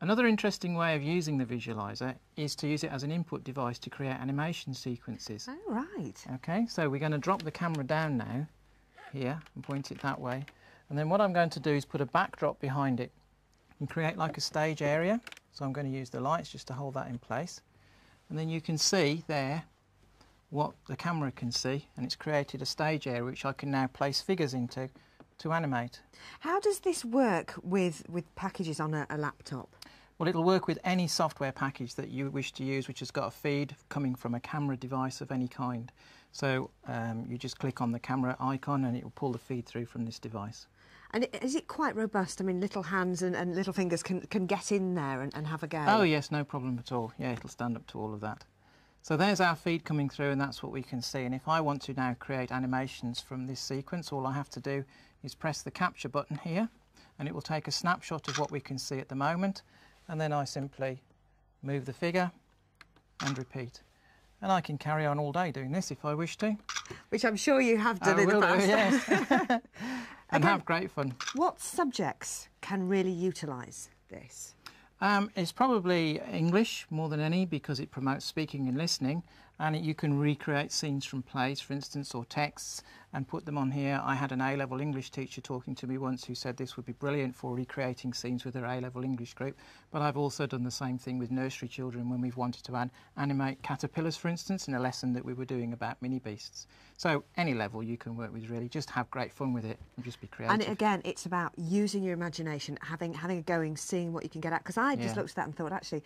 Another interesting way of using the Visualiser is to use it as an input device to create animation sequences. Oh, right. Okay, so we're going to drop the camera down now, here, and point it that way. And then what I'm going to do is put a backdrop behind it and create like a stage area. So I'm going to use the lights just to hold that in place. And then you can see there what the camera can see, and it's created a stage area which I can now place figures into to animate. How does this work with packages on a laptop? Well, it'll work with any software package that you wish to use which has got a feed coming from a camera device of any kind. So you just click on the camera icon and it will pull the feed through from this device. And is it quite robust? I mean, little hands and little fingers can get in there and have a go? Oh yes, no problem at all. Yeah, it'll stand up to all of that. So there's our feed coming through, and that's what we can see. And if I want to now create animations from this sequence, all I have to do is press the capture button here, and it will take a snapshot of what we can see at the moment. And then I simply move the figure and repeat. And I can carry on all day doing this if I wish to. Which I'm sure you have done in the past. Yes. And have great fun. What subjects can really utilise this? It's probably English more than any, because it promotes speaking and listening, and you can recreate scenes from plays, for instance, or texts, and put them on here. I had an A-level English teacher talking to me once who said this would be brilliant for recreating scenes with her A-level English group, but I've also done the same thing with nursery children when we've wanted to animate caterpillars, for instance, in a lesson that we were doing about mini beasts. So any level you can work with, really. Just have great fun with it and just be creative. And again, it's about using your imagination, having a going, seeing what you can get at. Because I just looked at that and thought, actually,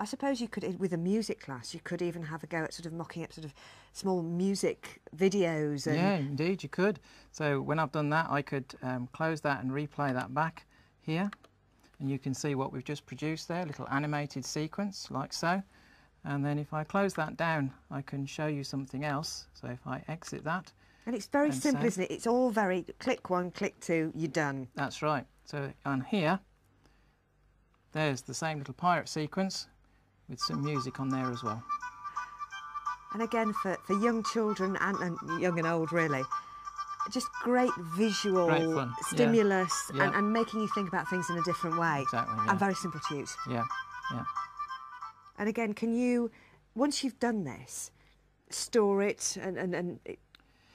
I suppose you could, with a music class, you could even have a go at sort of mocking up sort of small music videos. And yeah, indeed, you could. So when I've done that, I could close that and replay that back here. And you can see what we've just produced there, a little animated sequence, like so. And then if I close that down, I can show you something else. So if I exit that. And it's very simple, isn't it? It's all very click one, click two, you're done. That's right. So on here, there's the same little pirate sequence with some music on there as well. And again, for young children and young and old, really, just great visual stimulus and making you think about things in a different way. Exactly, and very simple to use. Yeah, yeah. And again, can you, once you've done this, store it and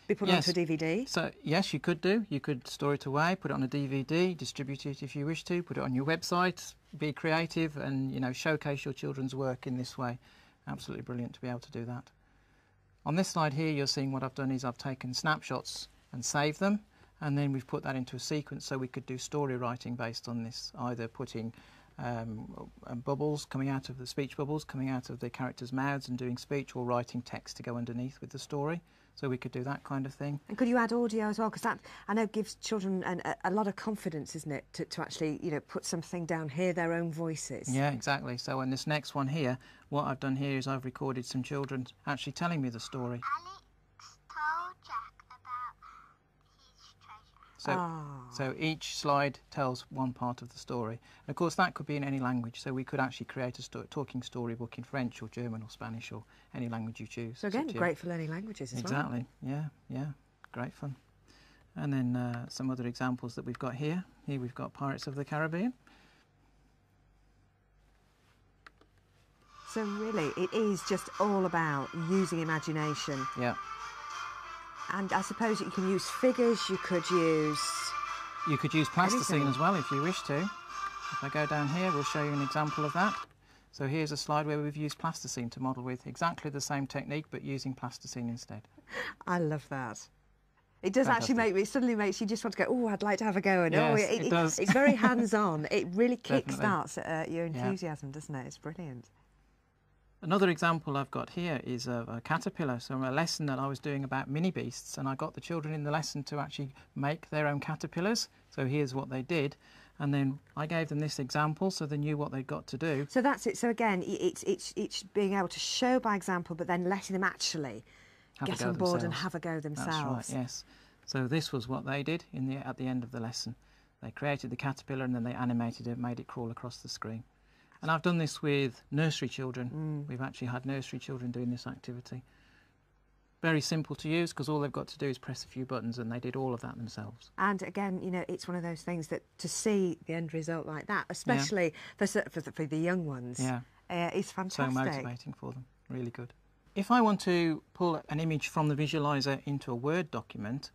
be put onto a DVD? So yes, you could do. You could store it away, put it on a DVD, distribute it if you wish to, put it on your website, be creative and, you know, showcase your children's work in this way. Absolutely brilliant to be able to do that. On this slide here, you're seeing what I've done is I've taken snapshots and saved them, and then we've put that into a sequence so we could do story writing based on this, either putting bubbles coming out of the speech bubbles coming out of the characters' mouths and doing speech, or writing text to go underneath with the story. So we could do that kind of thing. And could you add audio as well? Because that, I know, gives children a lot of confidence, isn't it, to actually, you know, put something down, hear their own voices. Yeah, exactly. So in this next one here, what I've done here is I've recorded some children actually telling me the story. Alex told Jack about his treasure. So each slide tells one part of the story. And of course that could be in any language, so we could actually create a talking storybook in French or German or Spanish or any language you choose. So again, great for learning languages as well. Exactly, yeah, great fun. And then some other examples that we've got here. Here we've got Pirates of the Caribbean. So really, it is just all about using imagination. Yeah. And I suppose you can use figures, you could use... You could use plasticine as well if you wish to. If I go down here, we'll show you an example of that. So here's a slide where we've used plasticine to model with exactly the same technique, but using plasticine instead. I love that. It does actually make me, it suddenly makes you just want to go, oh, I'd like to have a go. And yes, it does. It's very hands-on. It really kick-starts your enthusiasm, doesn't it? It's brilliant. Another example I've got here is of a caterpillar, so a lesson that I was doing about mini beasts, and I got the children in the lesson to actually make their own caterpillars. So here's what they did, and then I gave them this example so they knew what they'd got to do. So that's it. So again, it's being able to show by example, but then letting them actually get on board and have a go themselves. That's right, yes. So this was what they did at the end of the lesson. They created the caterpillar and then they animated it, made it crawl across the screen. And I've done this with nursery children. We've actually had nursery children doing this activity. Very simple to use because all they've got to do is press a few buttons, and they did all of that themselves. And again, you know, it's one of those things that to see the end result like that, especially for the young ones, is fantastic. So motivating for them. Really good. If I want to pull an image from the Visualiser into a Word document,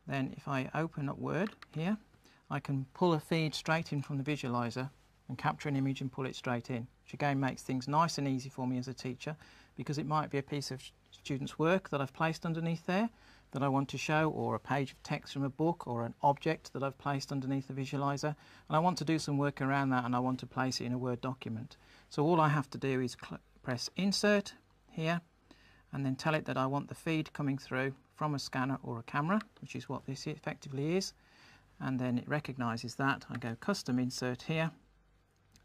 then if I open up Word here, I can pull a feed straight in from the Visualiser and capture an image and pull it straight in, which again makes things nice and easy for me as a teacher, because it might be a piece of students' work that I've placed underneath there that I want to show, or a page of text from a book, or an object that I've placed underneath the Visualiser, and I want to do some work around that, and I want to place it in a Word document. So all I have to do is press Insert here, and then tell it that I want the feed coming through from a scanner or a camera, which is what this effectively is, and then it recognises that. I go Custom Insert here,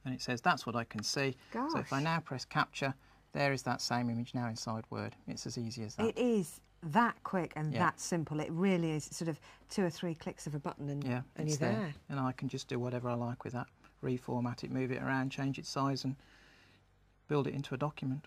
and it says that's what I can see. Gosh. So if I now press Capture, there is that same image now inside Word. It's as easy as that. It is that quick and that simple. It really is sort of 2 or 3 clicks of a button and you're there. And I can just do whatever I like with that. Reformat it, move it around, change its size and build it into a document.